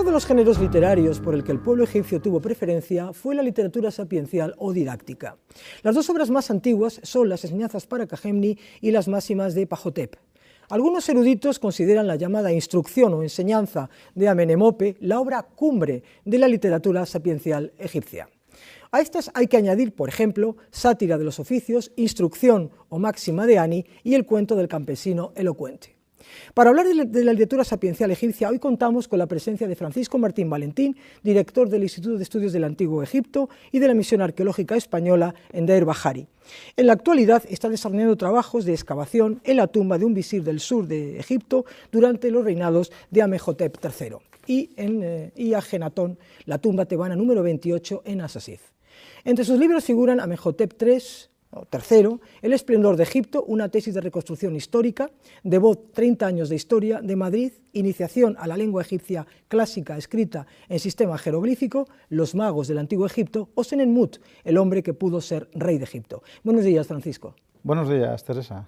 Uno de los géneros literarios por el que el pueblo egipcio tuvo preferencia fue la literatura sapiencial o didáctica. Las dos obras más antiguas son las Enseñanzas para Cajemni y las Máximas de Pajotep. Algunos eruditos consideran la llamada Instrucción o Enseñanza de Amenemope la obra cumbre de la literatura sapiencial egipcia. A estas hay que añadir, por ejemplo, Sátira de los Oficios, Instrucción o Máxima de Ani y el cuento del campesino elocuente. Para hablar de la literatura sapiencial egipcia, hoy contamos con la presencia de Francisco Martín Valentín, director del Instituto de Estudios del Antiguo Egipto y de la Misión Arqueológica Española en Deir Bahari. En la actualidad está desarrollando trabajos de excavación en la tumba de un visir del sur de Egipto durante los reinados de Amenhotep III y Ajenatón, la tumba tebana número 28 en Asasif. Entre sus libros figuran Amenhotep III, El esplendor de Egipto, una tesis de reconstrucción histórica, Devot, 30 años de historia, de Madrid, Iniciación a la lengua egipcia clásica escrita en sistema jeroglífico, Los magos del antiguo Egipto, o Senenmut, el hombre que pudo ser rey de Egipto. Buenos días, Francisco. Buenos días, Teresa.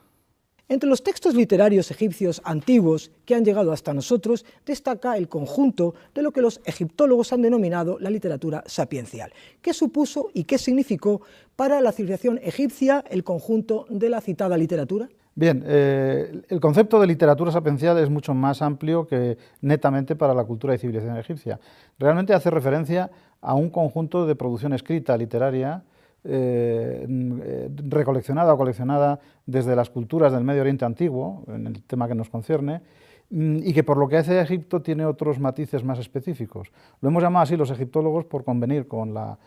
Entre los textos literarios egipcios antiguos que han llegado hasta nosotros, destaca el conjunto de lo que los egiptólogos han denominado la literatura sapiencial. ¿Qué supuso y qué significó para la civilización egipcia el conjunto de la citada literatura? Bien, el concepto de literatura sapiencial es mucho más amplio que netamente para la cultura y civilización egipcia. Realmente hace referencia a un conjunto de producción escrita literaria recoleccionada o coleccionada desde las culturas del Medio Oriente antiguo, en el tema que nos concierne, y que por lo que hace a Egipto tiene otros matices más específicos. Lo hemos llamado así los egiptólogos por convenir con la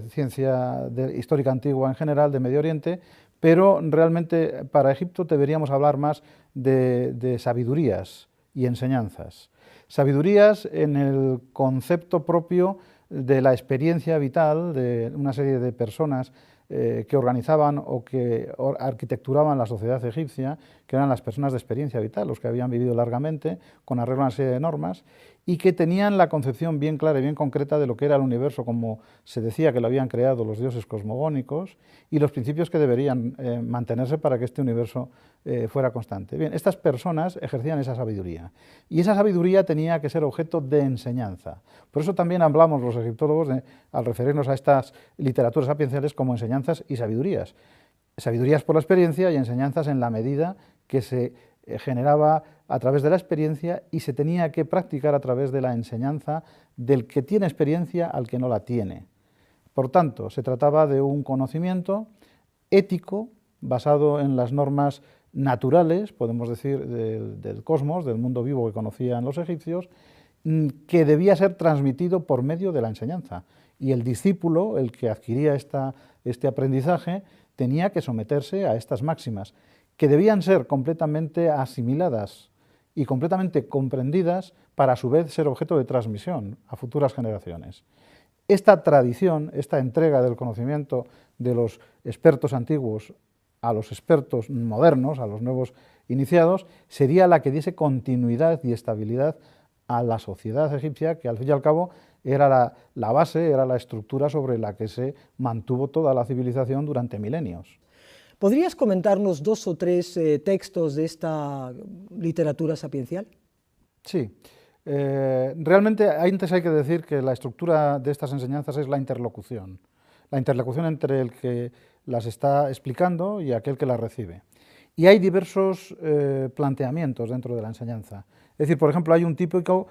ciencia histórica antigua en general de Medio Oriente, pero realmente para Egipto deberíamos hablar más de sabidurías y enseñanzas. Sabidurías en el concepto propio de la experiencia vital de una serie de personas que organizaban o que arquitecturaban la sociedad egipcia, que eran las personas de experiencia vital, los que habían vivido largamente, con arreglo a una serie de normas, y que tenían la concepción bien clara y bien concreta de lo que era el universo, como se decía que lo habían creado los dioses cosmogónicos, y los principios que deberían mantenerse para que este universo fuera constante. Bien, estas personas ejercían esa sabiduría, y esa sabiduría tenía que ser objeto de enseñanza. Por eso también hablamos los egiptólogos, al referirnos a estas literaturas sapienciales, como enseñanzas y sabidurías. Sabidurías por la experiencia y enseñanzas en la medida que se generaba a través de la experiencia y se tenía que practicar a través de la enseñanza del que tiene experiencia al que no la tiene. Por tanto, se trataba de un conocimiento ético basado en las normas naturales, podemos decir, del cosmos, del mundo vivo que conocían los egipcios, que debía ser transmitido por medio de la enseñanza. Y el discípulo, el que adquiría este aprendizaje, tenía que someterse a estas máximas, que debían ser completamente asimiladas y completamente comprendidas para a su vez ser objeto de transmisión a futuras generaciones. Esta tradición, esta entrega del conocimiento de los expertos antiguos a los expertos modernos, a los nuevos iniciados, sería la que diese continuidad y estabilidad a la sociedad egipcia, que al fin y al cabo era la base, era la estructura sobre la que se mantuvo toda la civilización durante milenios. ¿Podrías comentarnos 2 o 3 textos de esta literatura sapiencial? Sí. Realmente antes hay que decir que la estructura de estas enseñanzas es la interlocución entre el que las está explicando y aquel que las recibe. Y hay diversos planteamientos dentro de la enseñanza. Es decir, por ejemplo, hay un típico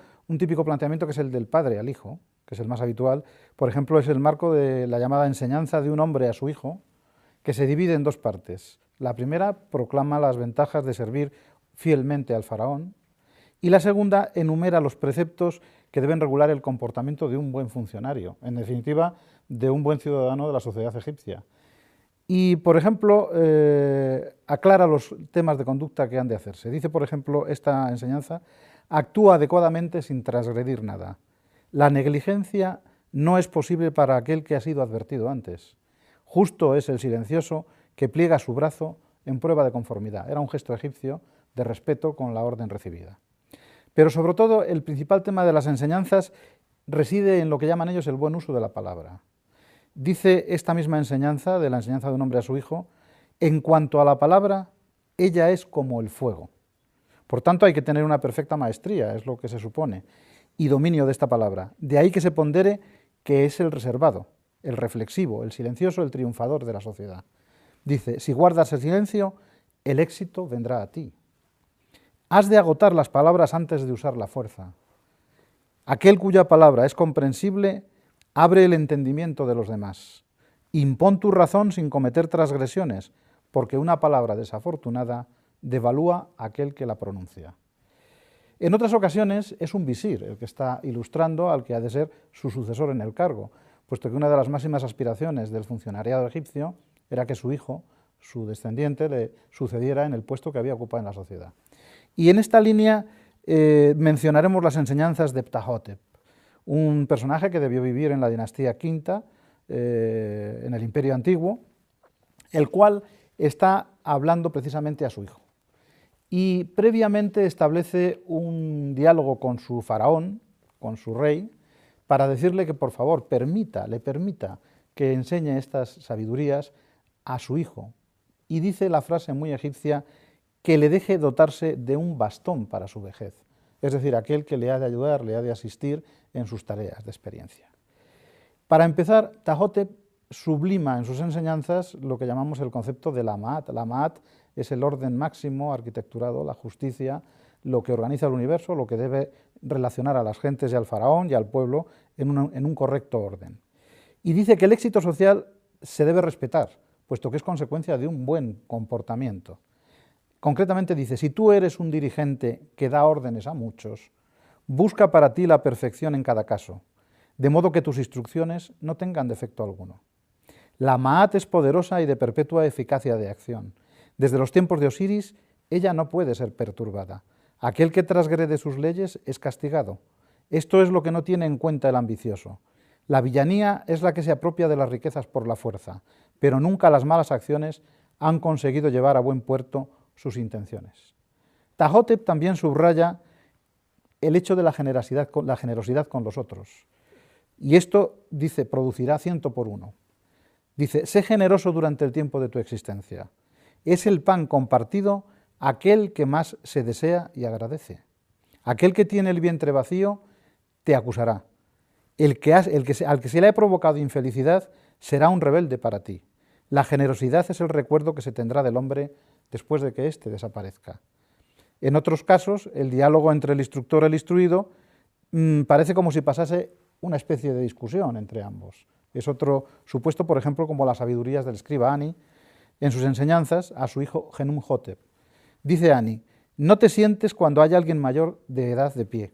planteamiento que es el del padre al hijo, que es el más habitual. Por ejemplo, es el marco de la llamada enseñanza de un hombre a su hijo, que se divide en 2 partes. La primera proclama las ventajas de servir fielmente al faraón, y la segunda enumera los preceptos que deben regular el comportamiento de un buen funcionario, en definitiva, de un buen ciudadano de la sociedad egipcia. Y, por ejemplo, aclara los temas de conducta que han de hacerse. Dice, por ejemplo, esta enseñanza: actúa adecuadamente sin transgredir nada. La negligencia no es posible para aquel que ha sido advertido antes. Justo es el silencioso que pliega su brazo en prueba de conformidad. Era un gesto egipcio de respeto con la orden recibida. Pero sobre todo el principal tema de las enseñanzas reside en lo que llaman ellos el buen uso de la palabra. Dice esta misma enseñanza, de la enseñanza de un hombre a su hijo: en cuanto a la palabra, ella es como el fuego. Por tanto, hay que tener una perfecta maestría, es lo que se supone. y dominio de esta palabra. De ahí que se pondere que es el reservado, el reflexivo, el silencioso, el triunfador de la sociedad. Dice, si guardas el silencio, el éxito vendrá a ti. Has de agotar las palabras antes de usar la fuerza. Aquel cuya palabra es comprensible, abre el entendimiento de los demás. Impón tu razón sin cometer transgresiones, porque una palabra desafortunada devalúa a aquel que la pronuncia. En otras ocasiones es un visir el que está ilustrando al que ha de ser su sucesor en el cargo, puesto que una de las máximas aspiraciones del funcionariado egipcio era que su hijo, su descendiente, le sucediera en el puesto que había ocupado en la sociedad. Y en esta línea mencionaremos las enseñanzas de Ptahhotep, un personaje que debió vivir en la dinastía V, en el Imperio Antiguo, el cual está hablando precisamente a su hijo. Y previamente establece un diálogo con su faraón, con su rey, para decirle que por favor le permita que enseñe estas sabidurías a su hijo. Y dice la frase muy egipcia, que le deje dotarse de un bastón para su vejez, es decir, aquel que le ha de ayudar, le ha de asistir en sus tareas de experiencia. Para empezar, Ptahhotep sublima en sus enseñanzas lo que llamamos el concepto de la Ma'at. La Ma'at es el orden máximo arquitecturado, la justicia, lo que organiza el universo, lo que debe relacionar a las gentes y al faraón y al pueblo en un correcto orden. Y dice que el éxito social se debe respetar, puesto que es consecuencia de un buen comportamiento. Concretamente dice, si tú eres un dirigente que da órdenes a muchos, busca para ti la perfección en cada caso, de modo que tus instrucciones no tengan defecto alguno. La Ma'at es poderosa y de perpetua eficacia de acción. Desde los tiempos de Osiris, ella no puede ser perturbada. Aquel que transgrede sus leyes es castigado. Esto es lo que no tiene en cuenta el ambicioso. La villanía es la que se apropia de las riquezas por la fuerza, pero nunca las malas acciones han conseguido llevar a buen puerto sus intenciones. Ptahhotep también subraya el hecho de la generosidad con los otros. Y esto, dice, producirá 100 por 1. Dice, sé generoso durante el tiempo de tu existencia. Es el pan compartido aquel que más se desea y agradece. Aquel que tiene el vientre vacío te acusará. Al que se le ha provocado infelicidad será un rebelde para ti. La generosidad es el recuerdo que se tendrá del hombre después de que éste desaparezca. En otros casos, el diálogo entre el instructor y el instruido parece como si pasase una especie de discusión entre ambos. Es otro supuesto, por ejemplo, como las sabidurías del escriba Ani en sus enseñanzas a su hijo Khnumhotep. Dice Ani, no te sientes cuando haya alguien mayor de edad de pie,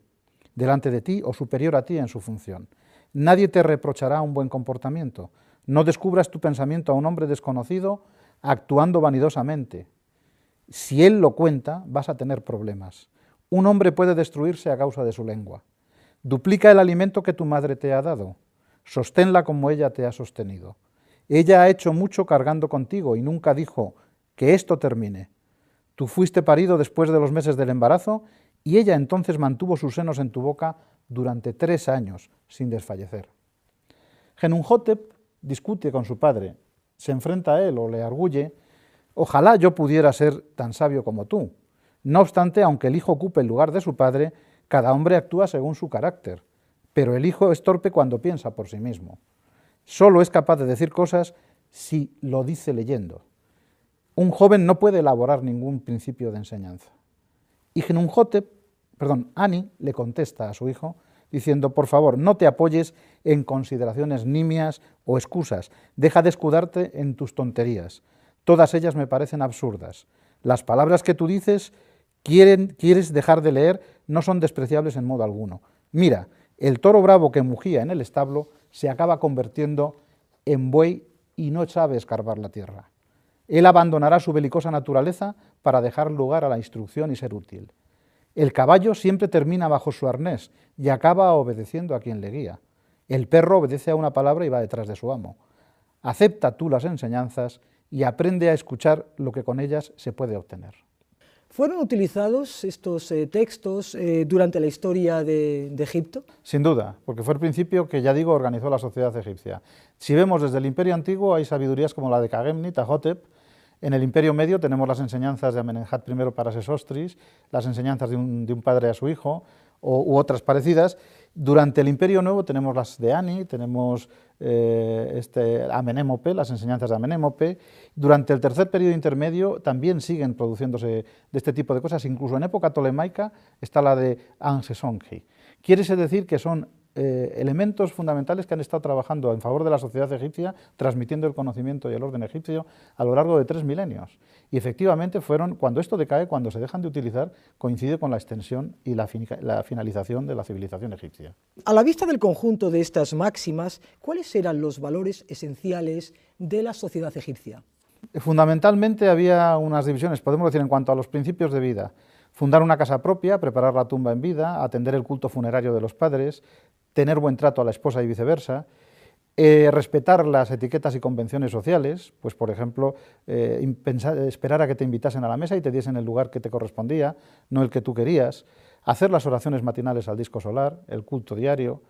delante de ti o superior a ti en su función. Nadie te reprochará un buen comportamiento. No descubras tu pensamiento a un hombre desconocido actuando vanidosamente. Si él lo cuenta, vas a tener problemas. Un hombre puede destruirse a causa de su lengua. Duplica el alimento que tu madre te ha dado. Sosténla como ella te ha sostenido. Ella ha hecho mucho cargando contigo y nunca dijo que esto termine. Tú fuiste parido después de los meses del embarazo y ella entonces mantuvo sus senos en tu boca durante 3 años sin desfallecer. Khnumhotep discute con su padre, se enfrenta a él o le arguye, ojalá yo pudiera ser tan sabio como tú. No obstante, aunque el hijo ocupe el lugar de su padre, cada hombre actúa según su carácter, pero el hijo es torpe cuando piensa por sí mismo. Solo es capaz de decir cosas si lo dice leyendo. Un joven no puede elaborar ningún principio de enseñanza. Y Ani le contesta a su hijo diciendo, por favor, no te apoyes en consideraciones nimias o excusas, deja de escudarte en tus tonterías. Todas ellas me parecen absurdas. Las palabras que tú dices, quieres dejar de leer, no son despreciables en modo alguno. Mira, el toro bravo que mugía en el establo se acaba convirtiendo en buey y no sabe escarbar la tierra. Él abandonará su belicosa naturaleza para dejar lugar a la instrucción y ser útil. El caballo siempre termina bajo su arnés y acaba obedeciendo a quien le guía. El perro obedece a una palabra y va detrás de su amo. Acepta tú las enseñanzas y aprende a escuchar lo que con ellas se puede obtener. ¿Fueron utilizados estos textos durante la historia de Egipto? Sin duda, porque fue el principio que, ya digo, organizó la sociedad egipcia. Si vemos desde el Imperio Antiguo, hay sabidurías como la de Khamenei, Ptahhotep. En el Imperio Medio tenemos las enseñanzas de Amenemhat I para Sesostris, las enseñanzas de un padre a su hijo, u otras parecidas. Durante el Imperio Nuevo tenemos las de Ani, tenemos Amenémope, las enseñanzas de Amenémope. Durante el tercer periodo intermedio también siguen produciéndose de este tipo de cosas, incluso en época tolemaica está la de Ansesongi. Quiere decir que son elementos fundamentales que han estado trabajando en favor de la sociedad egipcia, transmitiendo el conocimiento y el orden egipcio a lo largo de 3 milenios. Y efectivamente cuando esto decae, cuando se dejan de utilizar, coincide con la extensión y la finalización de la civilización egipcia. A la vista del conjunto de estas máximas, ¿cuáles eran los valores esenciales de la sociedad egipcia? Fundamentalmente había unas divisiones, podemos decir, en cuanto a los principios de vida. Fundar una casa propia, preparar la tumba en vida, atender el culto funerario de los padres, tener buen trato a la esposa y viceversa, respetar las etiquetas y convenciones sociales, pues por ejemplo, esperar a que te invitasen a la mesa y te diesen el lugar que te correspondía, no el que tú querías, hacer las oraciones matinales al disco solar, el culto diario,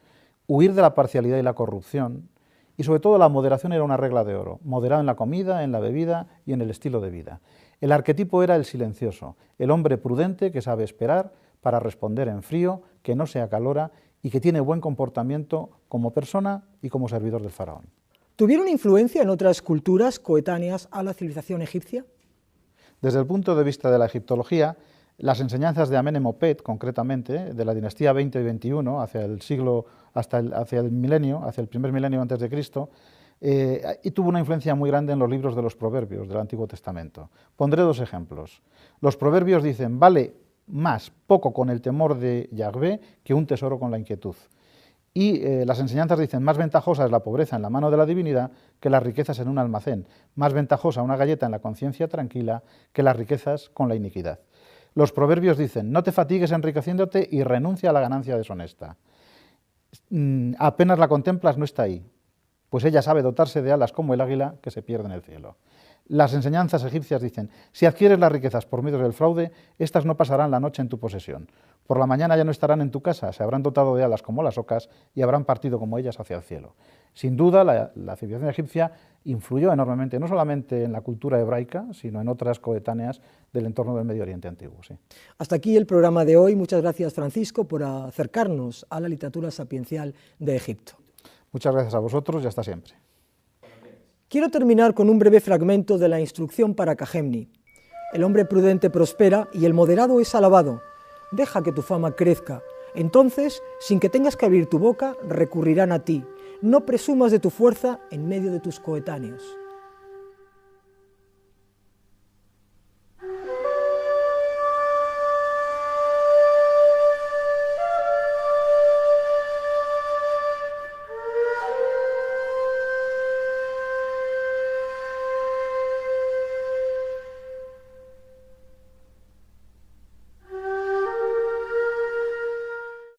huir de la parcialidad y la corrupción, y sobre todo la moderación era una regla de oro, moderado en la comida, en la bebida y en el estilo de vida. El arquetipo era el silencioso, el hombre prudente que sabe esperar para responder en frío, que no se acalora y que tiene buen comportamiento como persona y como servidor del faraón. ¿Tuvieron influencia en otras culturas coetáneas a la civilización egipcia? Desde el punto de vista de la egiptología, las enseñanzas de Amenemopet, concretamente, de la dinastía 20 y 21, hacia el primer milenio antes de Cristo, y tuvo una influencia muy grande en los libros de los proverbios del Antiguo Testamento. Pondré 2 ejemplos. Los proverbios dicen, vale más poco con el temor de Yahvé que un tesoro con la inquietud. Y las enseñanzas dicen, más ventajosa es la pobreza en la mano de la divinidad que las riquezas en un almacén, más ventajosa una galleta en la conciencia tranquila que las riquezas con la iniquidad. Los proverbios dicen, no te fatigues enriqueciéndote y renuncia a la ganancia deshonesta. Apenas la contemplas, no está ahí, pues ella sabe dotarse de alas como el águila que se pierde en el cielo. Las enseñanzas egipcias dicen, si adquieres las riquezas por medio del fraude, estas no pasarán la noche en tu posesión. Por la mañana ya no estarán en tu casa, se habrán dotado de alas como las ocas y habrán partido como ellas hacia el cielo. Sin duda, la civilización egipcia influyó enormemente, no solamente en la cultura hebraica, sino en otras coetáneas del entorno del Medio Oriente antiguo. Sí. Hasta aquí el programa de hoy. Muchas gracias, Francisco, por acercarnos a la literatura sapiencial de Egipto. Muchas gracias a vosotros y hasta siempre. Quiero terminar con un breve fragmento de la instrucción para Cajemni. El hombre prudente prospera y el moderado es alabado. Deja que tu fama crezca. Entonces, sin que tengas que abrir tu boca, recurrirán a ti. No presumas de tu fuerza en medio de tus coetáneos.